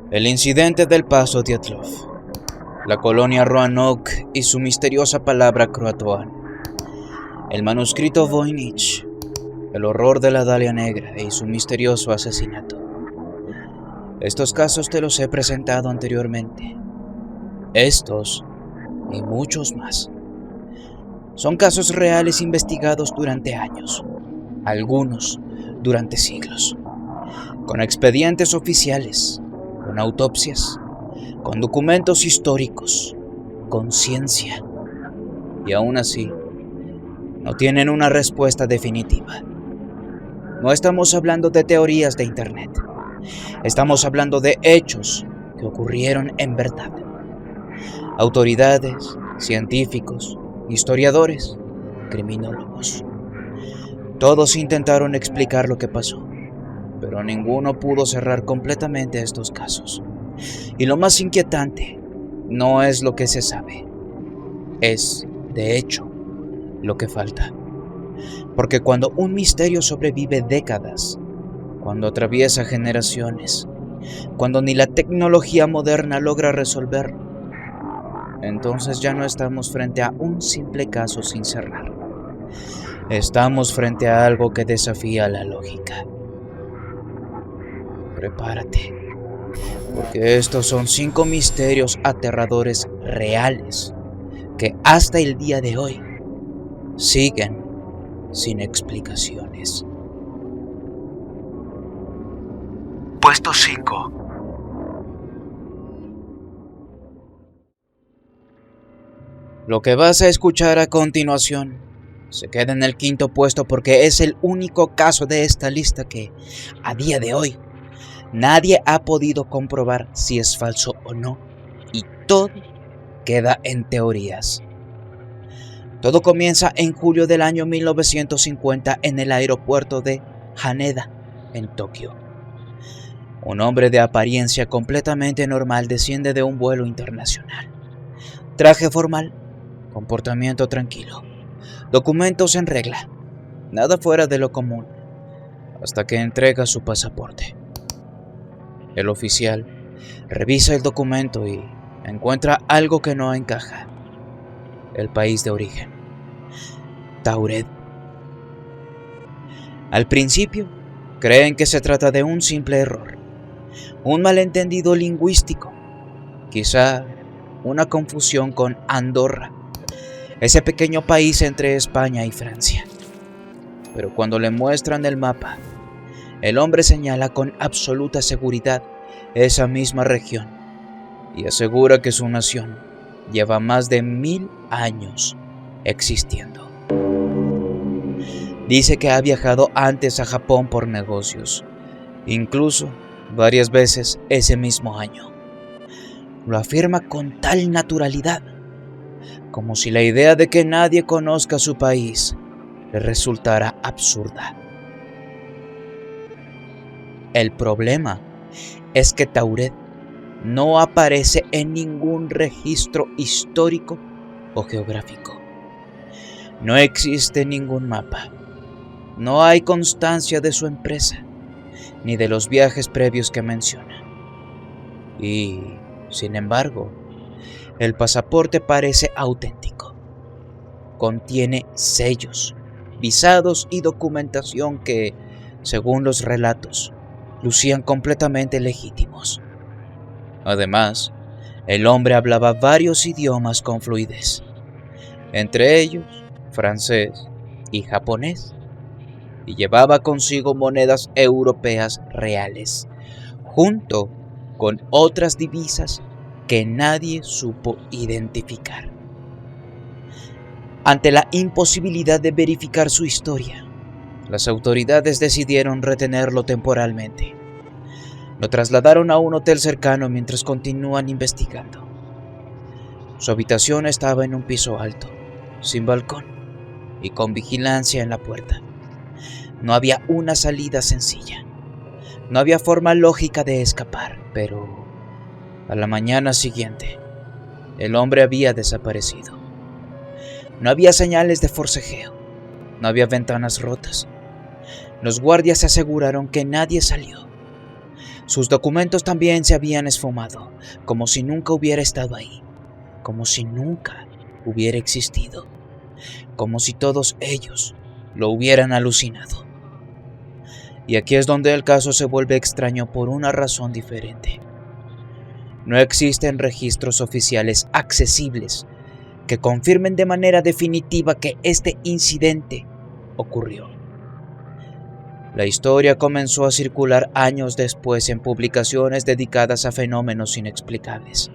El incidente del Paso Dyatlov, la colonia Roanoke y su misteriosa palabra croatoan, el manuscrito Voynich, el horror de la Dalia Negra y su misterioso asesinato. Estos casos te los he presentado anteriormente. Estos y muchos más. Son casos reales investigados durante años, algunos durante siglos, con expedientes oficiales, con autopsias, con documentos históricos, con ciencia, y aún así, no tienen una respuesta definitiva. No estamos hablando de teorías de internet, estamos hablando de hechos que ocurrieron en verdad. Autoridades, científicos, historiadores, criminólogos, todos intentaron explicar lo que pasó, pero ninguno pudo cerrar completamente estos casos. Y lo más inquietante no es lo que se sabe, es, de hecho, lo que falta. Porque cuando un misterio sobrevive décadas, cuando atraviesa generaciones, cuando ni la tecnología moderna logra resolverlo, entonces ya no estamos frente a un simple caso sin cerrar. Estamos frente a algo que desafía la lógica. Prepárate, porque estos son 5 misterios aterradores reales que hasta el día de hoy siguen sin explicaciones. Puesto 5. Lo que vas a escuchar a continuación se queda en el 5º puesto porque es el único caso de esta lista que, a día de hoy, nadie ha podido comprobar si es falso o no, y todo queda en teorías. Todo comienza en julio del año 1950 en el aeropuerto de Haneda, en Tokio. Un hombre de apariencia completamente normal desciende de un vuelo internacional. Traje formal, comportamiento tranquilo, documentos en regla, nada fuera de lo común, hasta que entrega su pasaporte. El oficial revisa el documento y encuentra algo que no encaja. El país de origen, Tauret. Al principio, creen que se trata de un simple error, un malentendido lingüístico, quizá una confusión con Andorra, ese pequeño país entre España y Francia. Pero cuando le muestran el mapa, el hombre señala con absoluta seguridad esa misma región y asegura que su nación lleva más de 1000 años existiendo. Dice que ha viajado antes a Japón por negocios, incluso varias veces ese mismo año. Lo afirma con tal naturalidad, como si la idea de que nadie conozca su país le resultara absurda. El problema es que Tauret no aparece en ningún registro histórico o geográfico. No existe ningún mapa. No hay constancia de su empresa, ni de los viajes previos que menciona. Y, sin embargo, el pasaporte parece auténtico. Contiene sellos, visados y documentación que, según los relatos, lucían completamente legítimos. Además, el hombre hablaba varios idiomas con fluidez, entre ellos francés y japonés, y llevaba consigo monedas europeas reales, junto con otras divisas que nadie supo identificar. Ante la imposibilidad de verificar su historia, las autoridades decidieron retenerlo temporalmente. Lo trasladaron a un hotel cercano mientras continúan investigando. Su habitación estaba en un piso alto, sin balcón y con vigilancia en la puerta. No había una salida sencilla. No había forma lógica de escapar, pero a la mañana siguiente, el hombre había desaparecido. No había señales de forcejeo, no había ventanas rotas. Los guardias aseguraron que nadie salió. Sus documentos también se habían esfumado, como si nunca hubiera estado ahí, como si nunca hubiera existido, como si todos ellos lo hubieran alucinado. Y aquí es donde el caso se vuelve extraño por una razón diferente. No existen registros oficiales accesibles que confirmen de manera definitiva que este incidente ocurrió. La historia comenzó a circular años después en publicaciones dedicadas a fenómenos inexplicables.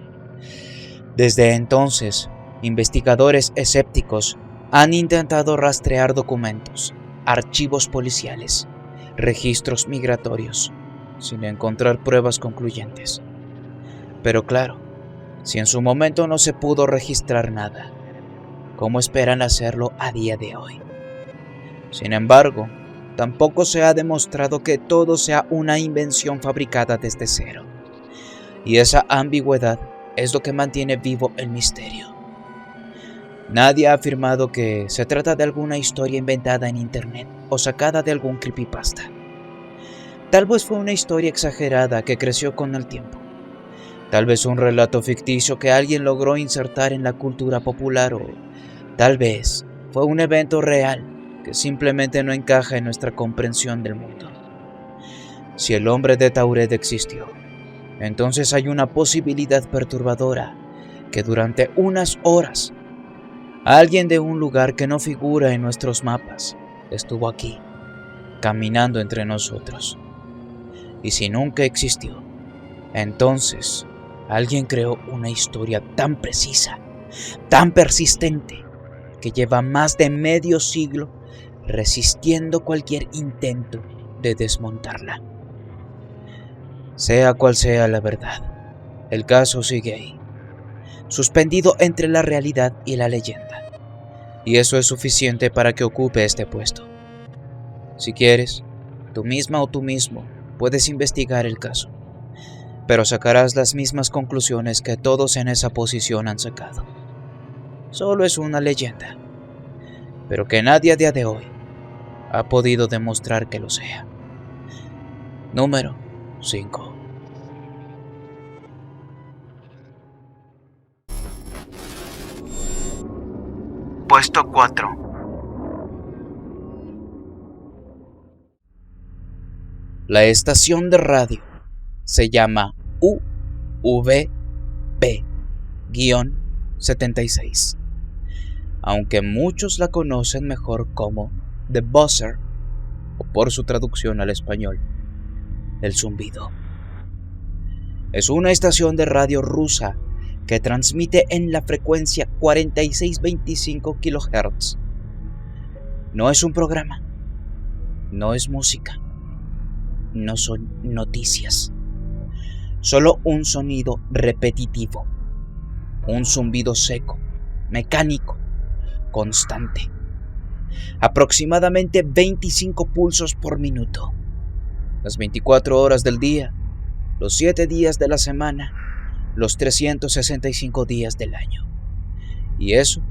Desde entonces, investigadores escépticos han intentado rastrear documentos, archivos policiales, registros migratorios, sin encontrar pruebas concluyentes. Pero claro, si en su momento no se pudo registrar nada, ¿cómo esperan hacerlo a día de hoy? Sin embargo, tampoco se ha demostrado que todo sea una invención fabricada desde cero. Y esa ambigüedad es lo que mantiene vivo el misterio. Nadie ha afirmado que se trata de alguna historia inventada en internet o sacada de algún creepypasta. Tal vez fue una historia exagerada que creció con el tiempo. Tal vez un relato ficticio que alguien logró insertar en la cultura popular, o tal vez fue un evento real que simplemente no encaja en nuestra comprensión del mundo. Si el hombre de Tauret existió, entonces hay una posibilidad perturbadora que durante unas horas alguien de un lugar que no figura en nuestros mapas estuvo aquí, caminando entre nosotros. Y si nunca existió, entonces alguien creó una historia tan precisa, tan persistente, que lleva más de medio siglo resistiendo cualquier intento de desmontarla. Sea cual sea la verdad, el caso sigue ahí, suspendido entre la realidad y la leyenda. Y eso es suficiente para que ocupe este puesto. Si quieres, tú misma o tú mismo puedes investigar el caso, pero sacarás las mismas conclusiones que todos en esa posición han sacado. Solo es una leyenda, pero que nadie a día de hoy ha podido demostrar que lo sea. Número 5. Puesto 4. La estación de radio se llama UVB-76, aunque muchos la conocen mejor como The Buzzer, o por su traducción al español, el zumbido. Es una estación de radio rusa que transmite en la frecuencia 4625 kHz. No es un programa, no es música, no son noticias, solo un sonido repetitivo, un zumbido seco, mecánico, constante, aproximadamente 25 pulsos por minuto, las 24 horas del día, los 7 días de la semana, los 365 días del año. Y eso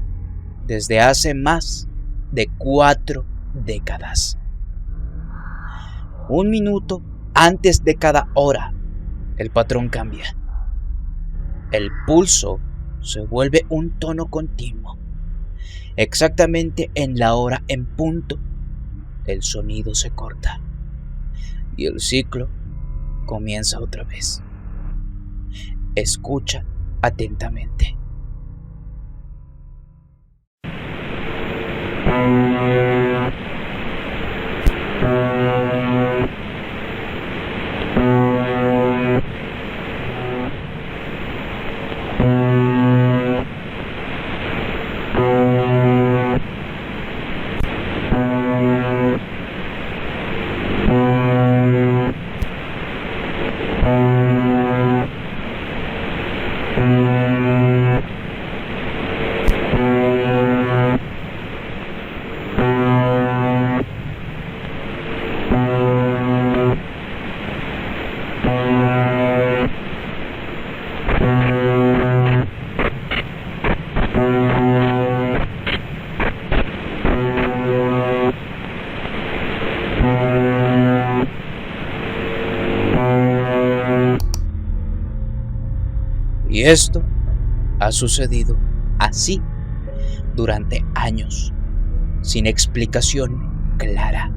desde hace más de 4 décadas. Un minuto antes de cada hora, el patrón cambia. El pulso se vuelve un tono continuo. Exactamente en la hora en punto, el sonido se corta y el ciclo comienza otra vez. Escucha atentamente. Y esto ha sucedido así durante años, sin explicación clara.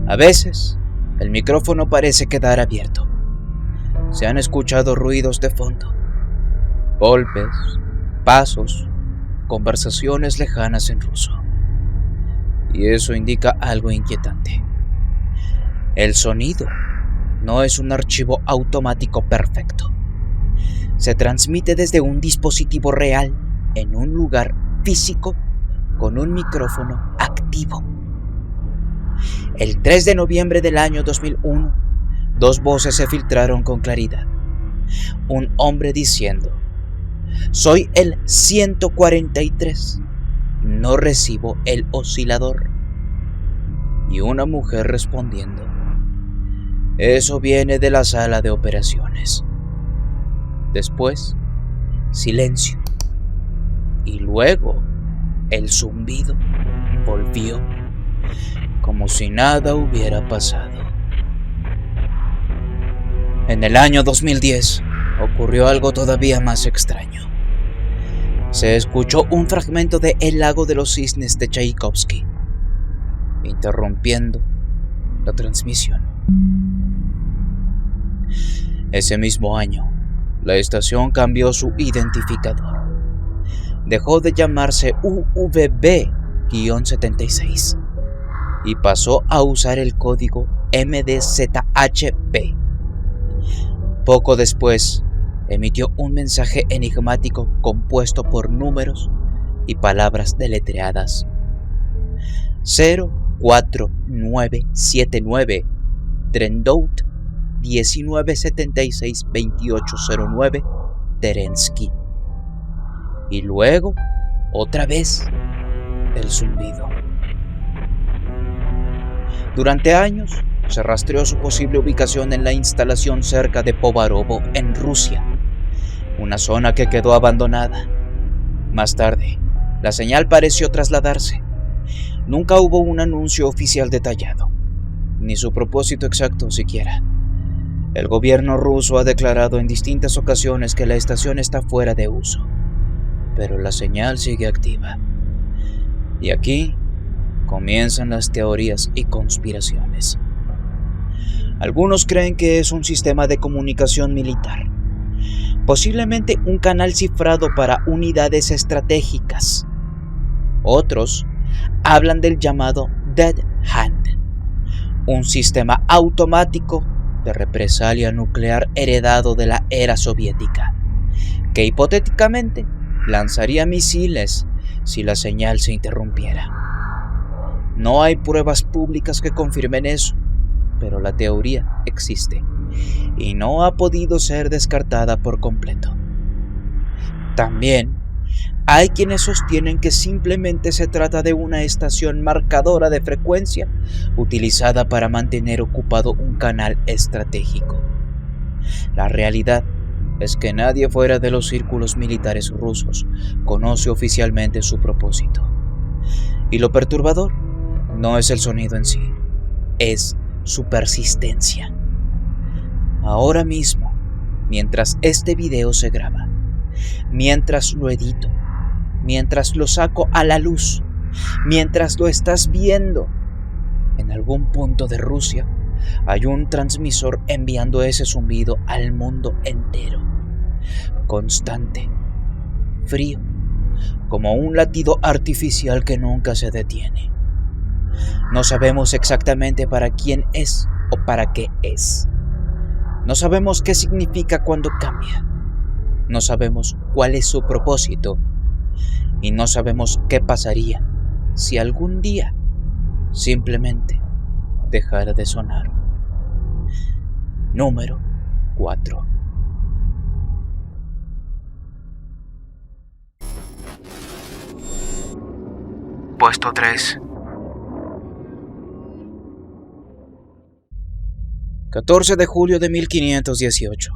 A veces, el micrófono parece quedar abierto. Se han escuchado ruidos de fondo, golpes, pasos, conversaciones lejanas en ruso. Y eso indica algo inquietante. El sonido no es un archivo automático perfecto. Se transmite desde un dispositivo real en un lugar físico con un micrófono activo. El 3 de noviembre del año 2001, dos voces se filtraron con claridad. Un hombre diciendo: "Soy el 143, no recibo el oscilador". Y una mujer respondiendo: "Eso viene de la sala de operaciones". Después, silencio. Y luego, el zumbido volvió, como si nada hubiera pasado. En el año 2010 ocurrió algo todavía más extraño. Se escuchó un fragmento de El lago de los cisnes de Tchaikovsky, interrumpiendo la transmisión. Ese mismo año, la estación cambió su identificador. Dejó de llamarse UVB-76 y pasó a usar el código MDZHB. Poco después, emitió un mensaje enigmático compuesto por números y palabras deletreadas. 04979 Trendout 1976-2809 Terensky. Y luego, otra vez, el zumbido. Durante años, se rastreó su posible ubicación en la instalación cerca de Povarovo, en Rusia, una zona que quedó abandonada. Más tarde, la señal pareció trasladarse. Nunca hubo un anuncio oficial detallado, ni su propósito exacto siquiera. El gobierno ruso ha declarado en distintas ocasiones que la estación está fuera de uso, pero la señal sigue activa. Y aquí comienzan las teorías y conspiraciones. Algunos creen que es un sistema de comunicación militar, posiblemente un canal cifrado para unidades estratégicas. Otros hablan del llamado Dead Hand, un sistema automático de represalia nuclear heredado de la era soviética, que hipotéticamente lanzaría misiles si la señal se interrumpiera. No hay pruebas públicas que confirmen eso, pero la teoría existe y no ha podido ser descartada por completo. También hay quienes sostienen que simplemente se trata de una estación marcadora de frecuencia utilizada para mantener ocupado un canal estratégico. La realidad es que nadie fuera de los círculos militares rusos conoce oficialmente su propósito. Y lo perturbador no es el sonido en sí, es su persistencia. Ahora mismo, mientras este video se graba, mientras lo edito, mientras lo saco a la luz, mientras lo estás viendo, en algún punto de Rusia hay un transmisor enviando ese zumbido al mundo entero. Constante, frío, como un latido artificial que nunca se detiene. No sabemos exactamente para quién es o para qué es. No sabemos qué significa cuando cambia. No sabemos cuál es su propósito. Y no sabemos qué pasaría si algún día simplemente dejara de sonar. Número 4. Puesto 3. 14 de julio de 1518.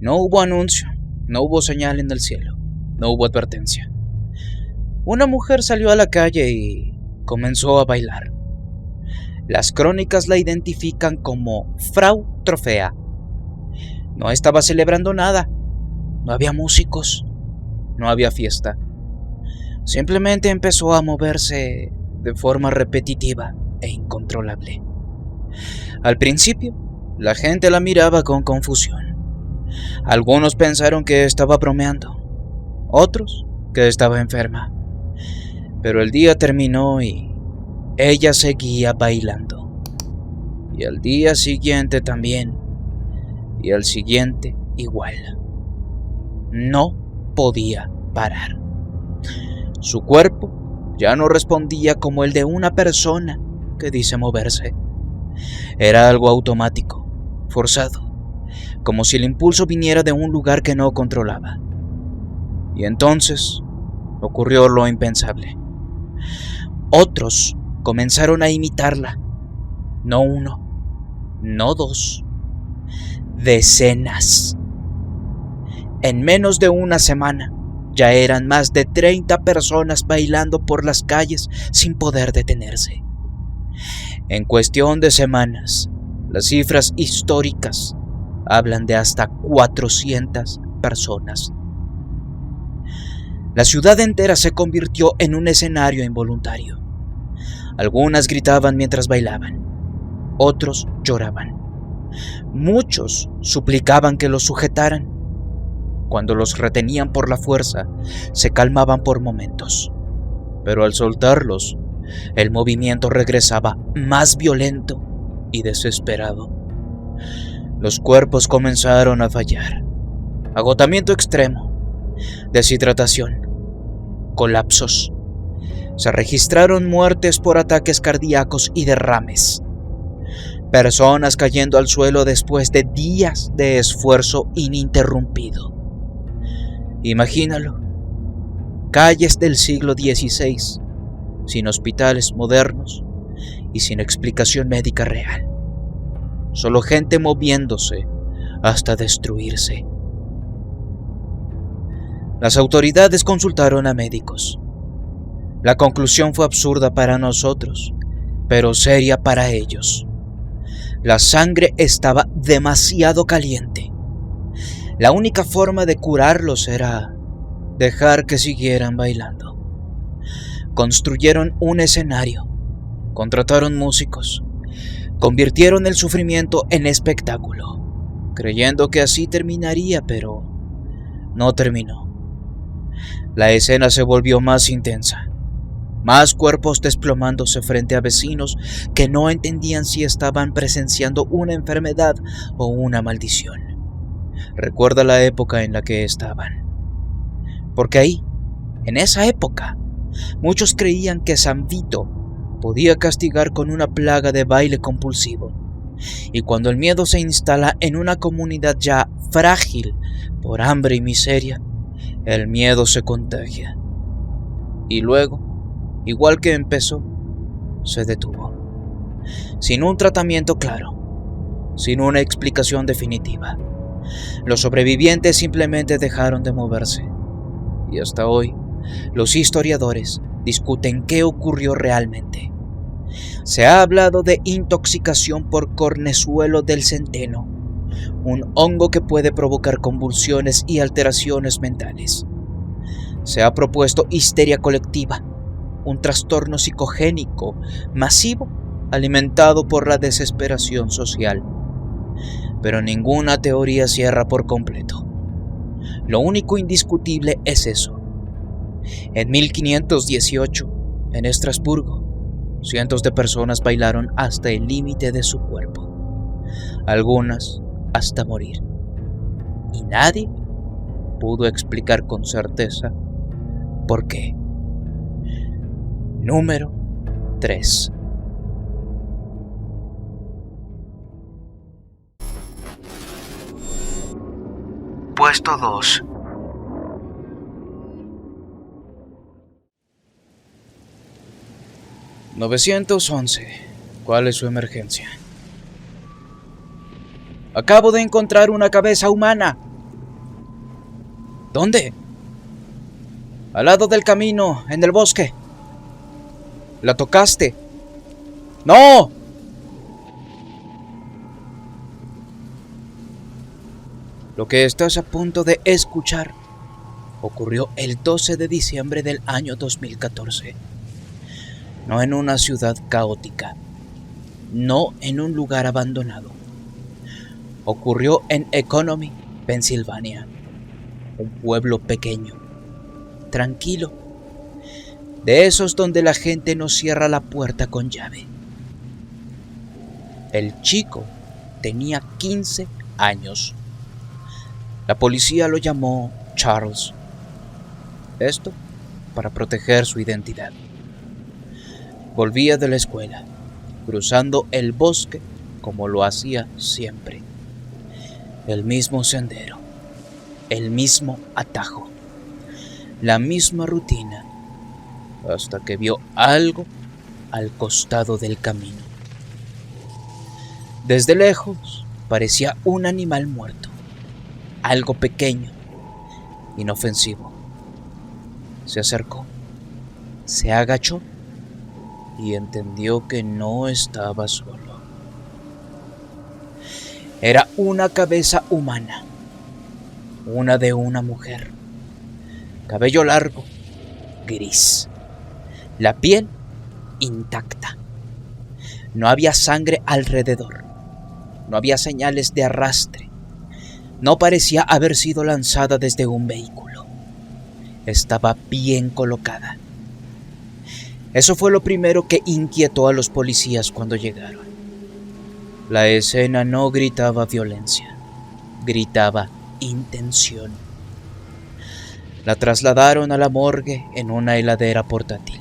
No hubo anuncio, no hubo señal en el cielo, no hubo advertencia. Una mujer salió a la calle y comenzó a bailar. Las crónicas la identifican como Frau Trofea. No estaba celebrando nada. No había músicos. No había fiesta. Simplemente empezó a moverse de forma repetitiva e incontrolable. Al principio, la gente la miraba con confusión. Algunos pensaron que estaba bromeando, otros que estaba enferma. Pero el día terminó y ella seguía bailando. Y al día siguiente también. Y al siguiente igual. No podía parar. Su cuerpo ya no respondía como el de una persona que dice moverse. Era algo automático, forzado, como si el impulso viniera de un lugar que no controlaba. Y entonces ocurrió lo impensable. Otros comenzaron a imitarla. No uno, no dos, decenas. En menos de una semana, ya eran más de 30 personas bailando por las calles sin poder detenerse. En cuestión de semanas, las cifras históricas hablan de hasta 400 personas. La ciudad entera se convirtió en un escenario involuntario. Algunas gritaban mientras bailaban, otros lloraban. Muchos suplicaban que los sujetaran. Cuando los retenían por la fuerza, se calmaban por momentos. Pero al soltarlos, el movimiento regresaba más violento y desesperado. Los cuerpos comenzaron a fallar. Agotamiento extremo, deshidratación, colapsos. Se registraron muertes por ataques cardíacos y derrames. Personas cayendo al suelo después de días de esfuerzo ininterrumpido. Imagínalo. Calles del siglo XVI, sin hospitales modernos y sin explicación médica real. Solo gente moviéndose hasta destruirse. Las autoridades consultaron a médicos. La conclusión fue absurda para nosotros, pero seria para ellos. La sangre estaba demasiado caliente. La única forma de curarlos era dejar que siguieran bailando. Construyeron un escenario, contrataron músicos, convirtieron el sufrimiento en espectáculo, creyendo que así terminaría, pero no terminó. La escena se volvió más intensa, más cuerpos desplomándose frente a vecinos que no entendían si estaban presenciando una enfermedad o una maldición. Recuerda la época en la que estaban. Porque ahí, en esa época, muchos creían que San Vito podía castigar con una plaga de baile compulsivo. Y cuando el miedo se instala en una comunidad ya frágil por hambre y miseria, el miedo se contagia. Y luego, igual que empezó, se detuvo. Sin un tratamiento claro, sin una explicación definitiva. Los sobrevivientes simplemente dejaron de moverse. Y hasta hoy, los historiadores discuten qué ocurrió realmente. Se ha hablado de intoxicación por cornezuelo del centeno, un hongo que puede provocar convulsiones y alteraciones mentales. Se ha propuesto histeria colectiva, un trastorno psicogénico masivo alimentado por la desesperación social. Pero ninguna teoría cierra por completo. Lo único indiscutible es eso. En 1518, en Estrasburgo, cientos de personas bailaron hasta el límite de su cuerpo, algunas hasta morir. Y nadie pudo explicar con certeza por qué. Número 3. Puesto 2. ¿911? ¿Cuál es su emergencia? Acabo de encontrar una cabeza humana. ¿Dónde? Al lado del camino, en el bosque. ¿La tocaste? ¡No! Lo que estás a punto de escuchar ocurrió el 12 de diciembre del año 2014. No en una ciudad caótica, no en un lugar abandonado. Ocurrió en Economy, Pensilvania, un pueblo pequeño, tranquilo, de esos donde la gente no cierra la puerta con llave. El chico tenía 15 años. La policía lo llamó Charles. Esto para proteger su identidad. Volvía de la escuela, cruzando el bosque como lo hacía siempre. El mismo sendero, el mismo atajo, la misma rutina, hasta que vio algo al costado del camino. Desde lejos parecía un animal muerto, algo pequeño, inofensivo. Se acercó, se agachó y entendió que no estaba solo. Era una cabeza humana, una de una mujer, cabello largo, gris, la piel intacta. No había sangre alrededor, no había señales de arrastre, no parecía haber sido lanzada desde un vehículo. Estaba bien colocada. Eso fue lo primero que inquietó a los policías cuando llegaron. La escena no gritaba violencia, gritaba intención. La trasladaron a la morgue en una heladera portátil.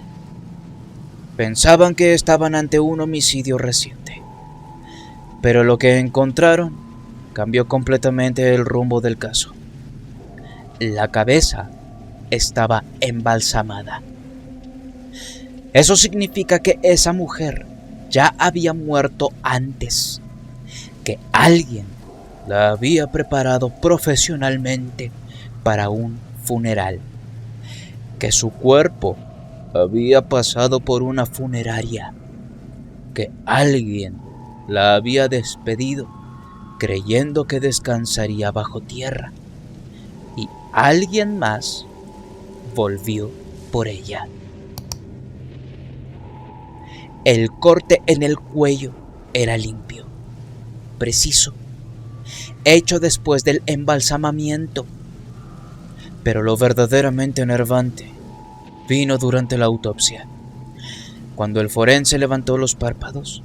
Pensaban que estaban ante un homicidio reciente, pero lo que encontraron cambió completamente el rumbo del caso. La cabeza estaba embalsamada. Eso significa que esa mujer ya había muerto antes, que alguien la había preparado profesionalmente para un funeral, que su cuerpo había pasado por una funeraria, que alguien la había despedido creyendo que descansaría bajo tierra, y alguien más volvió por ella. El corte en el cuello era limpio, preciso, hecho después del embalsamamiento. Pero lo verdaderamente enervante vino durante la autopsia. Cuando el forense levantó los párpados,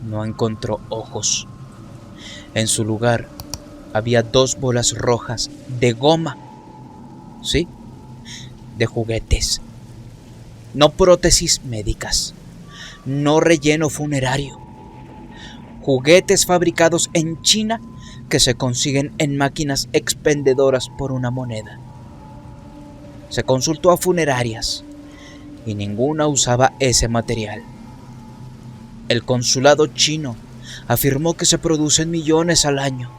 no encontró ojos. En su lugar había 2 bolas rojas de goma. Sí, de juguetes. No prótesis médicas. No relleno funerario. Juguetes fabricados en China que se consiguen en máquinas expendedoras por una moneda. Se consultó a funerarias y ninguna usaba ese material. El consulado chino afirmó que se producen millones al año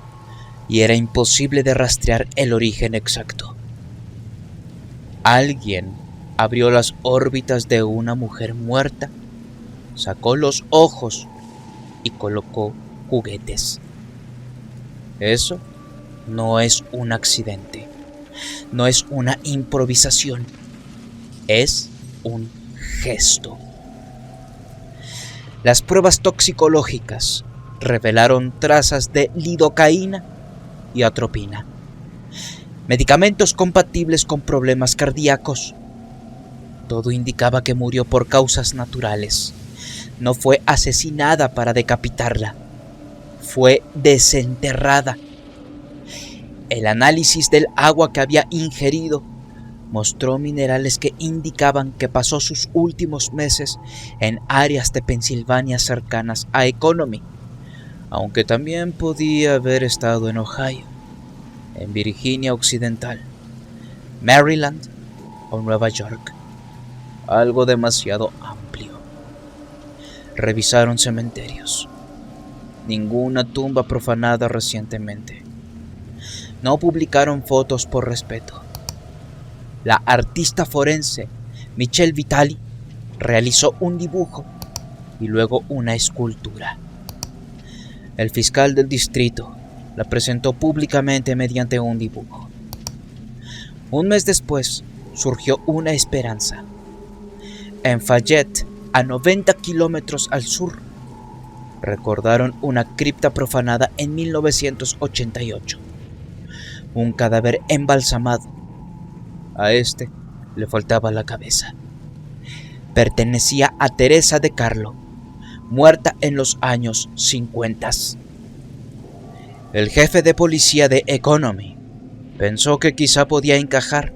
y era imposible de rastrear el origen exacto. Alguien abrió las órbitas de una mujer muerta, sacó los ojos y colocó juguetes. Eso no es un accidente, no es una improvisación, es un gesto. Las pruebas toxicológicas revelaron trazas de lidocaína y atropina, medicamentos compatibles con problemas cardíacos. Todo indicaba que murió por causas naturales. No fue asesinada para decapitarla, fue desenterrada. El análisis del agua que había ingerido mostró minerales que indicaban que pasó sus últimos meses en áreas de Pensilvania cercanas a Economy, aunque también podía haber estado en Ohio, en Virginia Occidental, Maryland o Nueva York. Algo demasiado amplio. Revisaron cementerios. Ninguna tumba profanada recientemente. No publicaron fotos por respeto. La artista forense Michelle Vitali realizó un dibujo y luego una escultura. El fiscal del distrito, la presentó públicamente mediante un dibujo. Un mes después surgió una esperanza. En Fayette, a 90 kilómetros al sur, recordaron una cripta profanada en 1988. Un cadáver embalsamado. A este le faltaba la cabeza. Pertenecía a Teresa de Carlo, muerta en los años 50. El jefe de policía de Economy pensó que quizá podía encajar,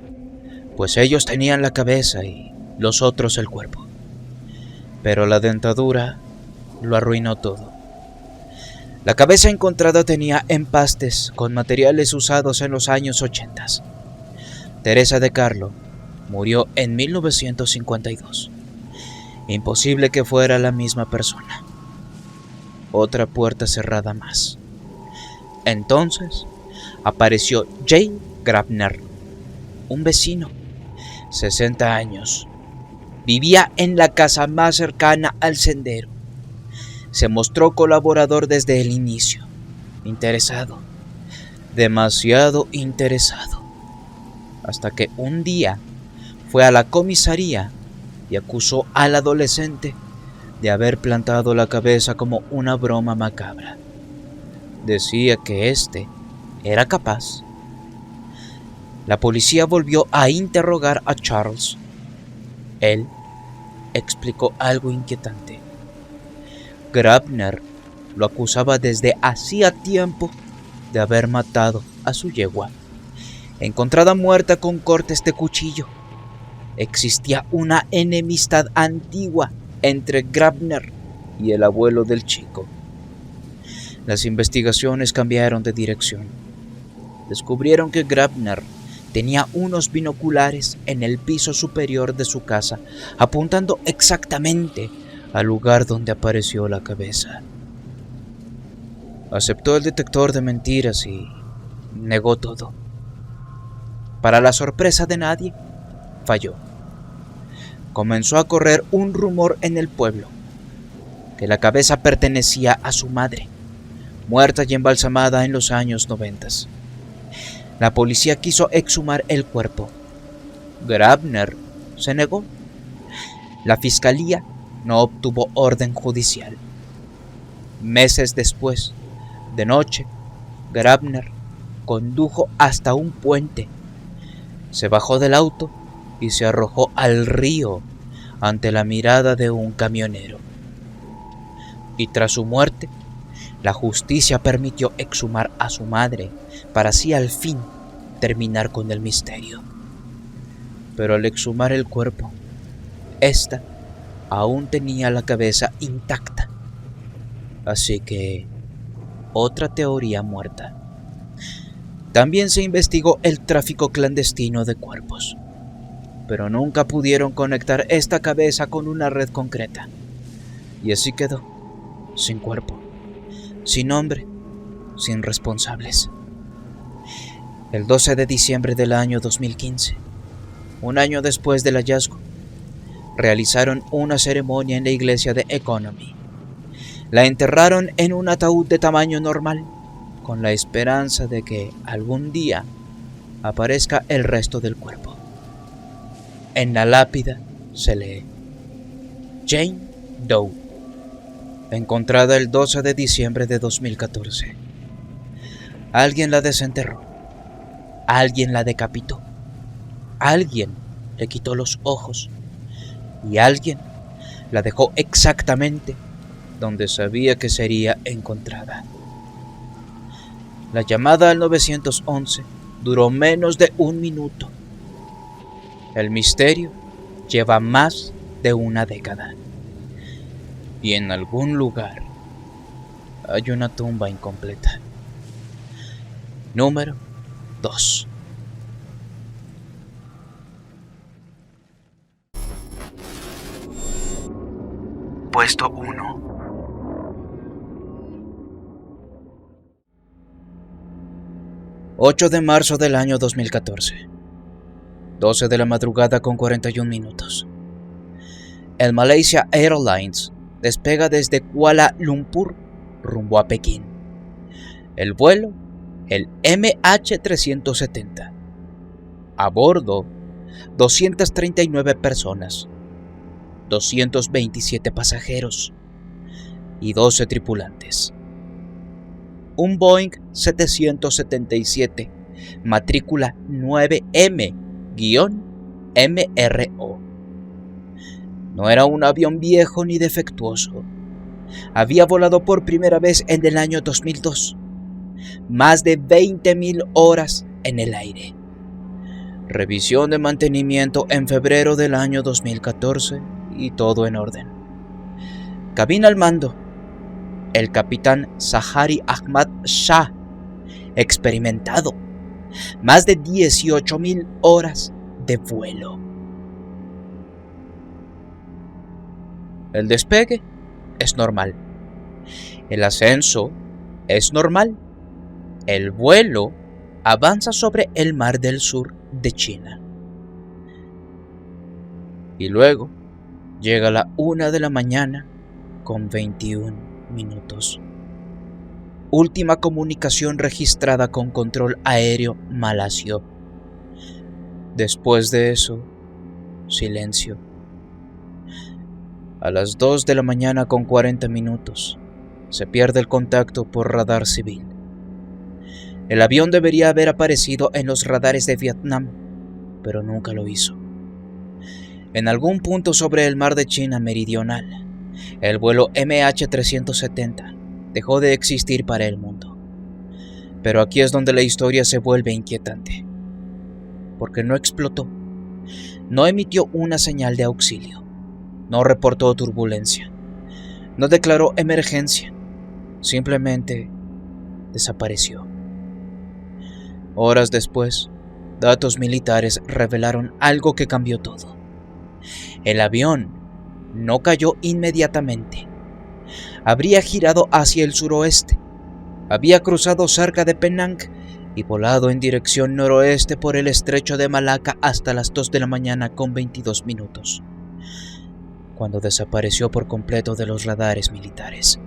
pues ellos tenían la cabeza y los otros el cuerpo. Pero la dentadura lo arruinó todo. La cabeza encontrada tenía empastes con materiales usados en los años 80. Teresa de Carlo murió en 1952. Imposible que fuera la misma persona. Otra puerta cerrada más. Entonces apareció Jay Grabner, un vecino, 60 años. Vivía en la casa más cercana al sendero. Se mostró colaborador desde el inicio. Interesado. Demasiado interesado. Hasta que un día fue a la comisaría y acusó al adolescente de haber plantado la cabeza como una broma macabra. Decía que éste era capaz. La policía volvió a interrogar a Charles. Él explicó algo inquietante. Grabner lo acusaba desde hacía tiempo de haber matado a su yegua, encontrada muerta con cortes de cuchillo. Existía una enemistad antigua entre Grabner y el abuelo del chico. Las investigaciones cambiaron de dirección. Descubrieron que Grabner tenía unos binoculares en el piso superior de su casa, apuntando exactamente al lugar donde apareció la cabeza. Aceptó el detector de mentiras y negó todo. Para la sorpresa de nadie, falló. Comenzó a correr un rumor en el pueblo, que la cabeza pertenecía a su madre, muerta y embalsamada en los años 90. La policía quiso exhumar el cuerpo. Grabner se negó. La fiscalía no obtuvo orden judicial. Meses después, de noche, Grabner condujo hasta un puente. Se bajó del auto y se arrojó al río ante la mirada de un camionero. Y tras su muerte, la justicia permitió exhumar a su madre para así al fin terminar con el misterio. Pero al exhumar el cuerpo, ésta aún tenía la cabeza intacta. Así que, otra teoría muerta. También se investigó el tráfico clandestino de cuerpos, pero nunca pudieron conectar esta cabeza con una red concreta. Y así quedó, sin cuerpo, sin nombre, sin responsables. El 12 de diciembre del año 2015, un año después del hallazgo, realizaron una ceremonia en la iglesia de Economy. La enterraron en un ataúd de tamaño normal, con la esperanza de que algún día aparezca el resto del cuerpo. En la lápida se lee: Jane Doe, encontrada el 12 de diciembre de 2014. Alguien la desenterró. Alguien la decapitó. Alguien le quitó los ojos. Y alguien la dejó exactamente donde sabía que sería encontrada. La llamada al 911 duró menos de un minuto. El misterio lleva más de una década. Y en algún lugar hay una tumba incompleta. Número 2. Puesto 1. ...8 de marzo del año 2014... ...12 de la madrugada con 41 minutos... ...el Malaysia Airlines... ...despega desde Kuala Lumpur... ...rumbo a Pekín... ...el vuelo el MH370. A bordo, 239 personas, 227 pasajeros y 12 tripulantes. Un Boeing 777, matrícula 9M-MRO. No era un avión viejo ni defectuoso. Había volado por primera vez en el año 2002. Más de 20.000 horas en el aire. Revisión de mantenimiento en febrero del año 2014 y todo en orden. Cabina al mando, el capitán Zaharie Ahmad Shah, experimentado. Más de 18.000 horas de vuelo. El despegue es normal. El ascenso es normal. El vuelo avanza sobre el Mar del Sur de China. Y luego llega la 1 de la mañana con 21 minutos. Última comunicación registrada con control aéreo malasio. Después de eso, silencio. A las 2 de la mañana con 40 minutos, se pierde el contacto por radar civil. El avión debería haber aparecido en los radares de Vietnam, pero nunca lo hizo. En algún punto sobre el mar de China meridional, el vuelo MH370 dejó de existir para el mundo. Pero aquí es donde la historia se vuelve inquietante, porque no explotó, no emitió una señal de auxilio, no reportó turbulencia, no declaró emergencia, simplemente desapareció. Horas después, datos militares revelaron algo que cambió todo. El avión no cayó inmediatamente. Habría girado hacia el suroeste, había cruzado cerca de Penang y volado en dirección noroeste por el estrecho de Malaca hasta las 2 de la mañana con 22 minutos, cuando desapareció por completo de los radares militares.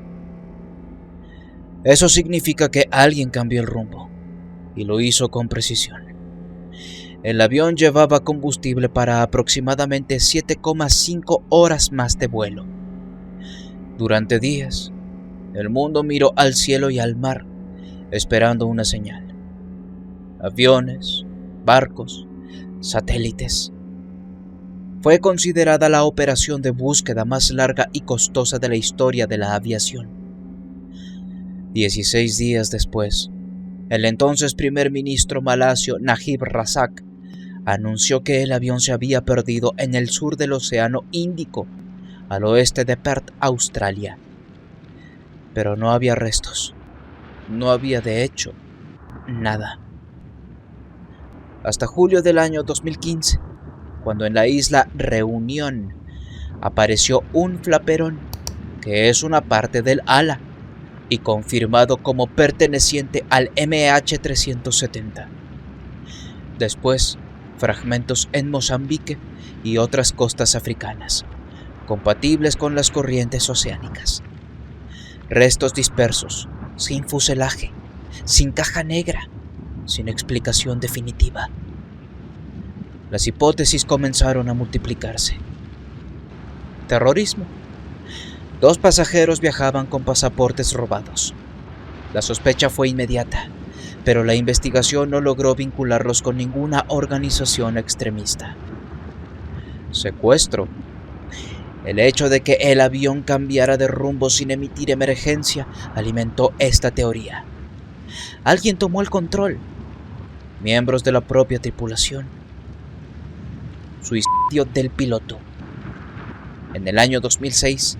Eso significa que alguien cambió el rumbo, y lo hizo con precisión. El avión llevaba combustible para aproximadamente 7,5 horas más de vuelo. Durante días, el mundo miró al cielo y al mar, esperando una señal. Aviones, barcos, satélites. Fue considerada la operación de búsqueda más larga y costosa de la historia de la aviación. 16 días después, el entonces primer ministro malasio Najib Razak anunció que el avión se había perdido en el sur del Océano Índico, al oeste de Perth, Australia. Pero no había restos. No había, de hecho, nada. Hasta julio del año 2015, cuando en la isla Reunión apareció un flaperón, que es una parte del ala, y confirmado como perteneciente al MH370. Después, fragmentos en Mozambique y otras costas africanas, compatibles con las corrientes oceánicas. Restos dispersos, sin fuselaje, sin caja negra, sin explicación definitiva. Las hipótesis comenzaron a multiplicarse. Terrorismo. 2 pasajeros viajaban con pasaportes robados. La sospecha fue inmediata, pero la investigación no logró vincularlos con ninguna organización extremista. Secuestro. El hecho de que el avión cambiara de rumbo sin emitir emergencia alimentó esta teoría. Alguien tomó el control. Miembros de la propia tripulación. Suicidio del piloto. En el año 2006,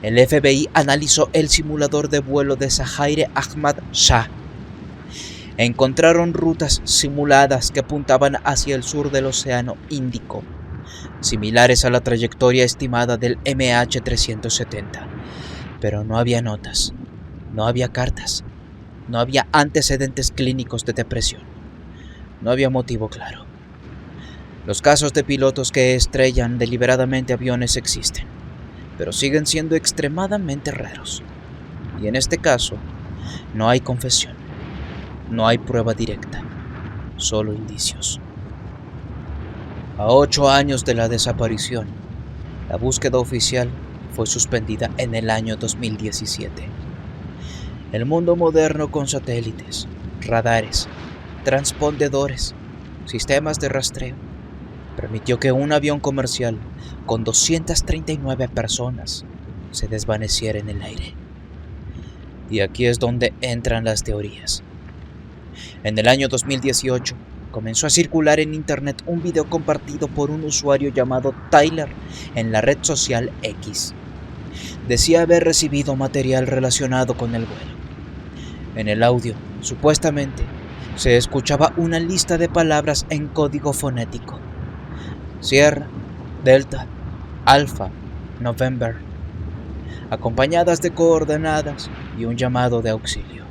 el FBI analizó el simulador de vuelo de Zaharie Ahmad Shah. Encontraron rutas simuladas que apuntaban hacia el sur del Océano Índico, similares a la trayectoria estimada del MH370. Pero no había notas, no había cartas, no había antecedentes clínicos de depresión, no había motivo claro. Los casos de pilotos que estrellan deliberadamente aviones existen, pero siguen siendo extremadamente raros. Y en este caso, no hay confesión, No hay prueba directa, solo indicios. A 8 años de la desaparición, la búsqueda oficial fue suspendida en el año 2017. El mundo moderno con satélites, radares, transpondedores, sistemas de rastreo, permitió que un avión comercial con 239 personas se desvaneciera en el aire. Y aquí es donde entran las teorías. En el año 2018 comenzó a circular en internet un video compartido por un usuario llamado Tyler en la red social X. Decía haber recibido material relacionado con el vuelo. En el audio, supuestamente, se escuchaba una lista de palabras en código fonético: Sierra, Delta, Alpha, November, acompañadas de coordenadas y un llamado de auxilio.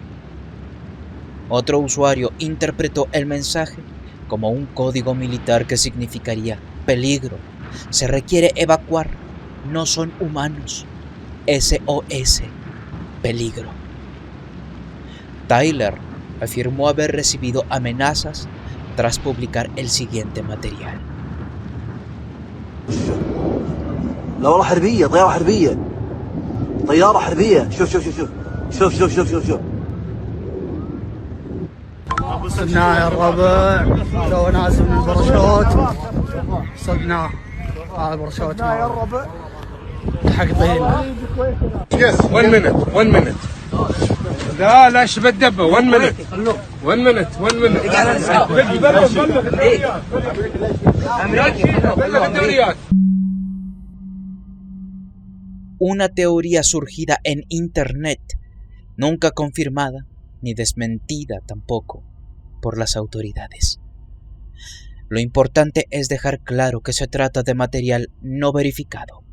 Otro usuario interpretó el mensaje como un código militar que significaría peligro, se requiere evacuar, no son humanos, SOS, peligro. Tyler afirmó haber recibido amenazas tras publicar el siguiente material. لا والله حربية طيارة حربية طيارة حربية شوف شوف شوف شوف شوف شوف شوف شوف صدناه يا الربع تو نازل من الباراشوت صدناه الباراشوت يا الربع حق طين Yes, 1 minute, 1 minute. لا شبه الدبة 1 minute 1 minute 1 minute بلغ الدوريات. Una teoría surgida en internet, nunca confirmada ni desmentida tampoco por las autoridades. Lo importante es dejar claro que se trata de material no verificado,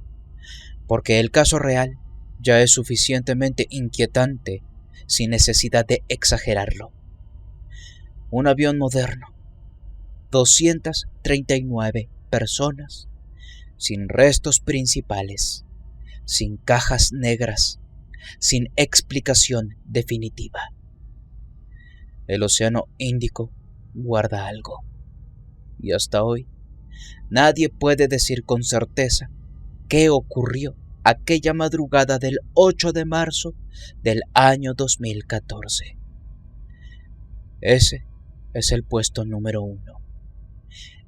porque el caso real ya es suficientemente inquietante sin necesidad de exagerarlo. Un avión moderno, 239 personas, sin restos principales, sin cajas negras, sin explicación definitiva. El Océano Índico guarda algo, y hasta hoy nadie puede decir con certeza qué ocurrió aquella madrugada del 8 de marzo del año 2014. Ese es el puesto número 1,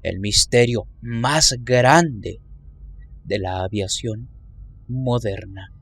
el misterio más grande de la aviación moderna.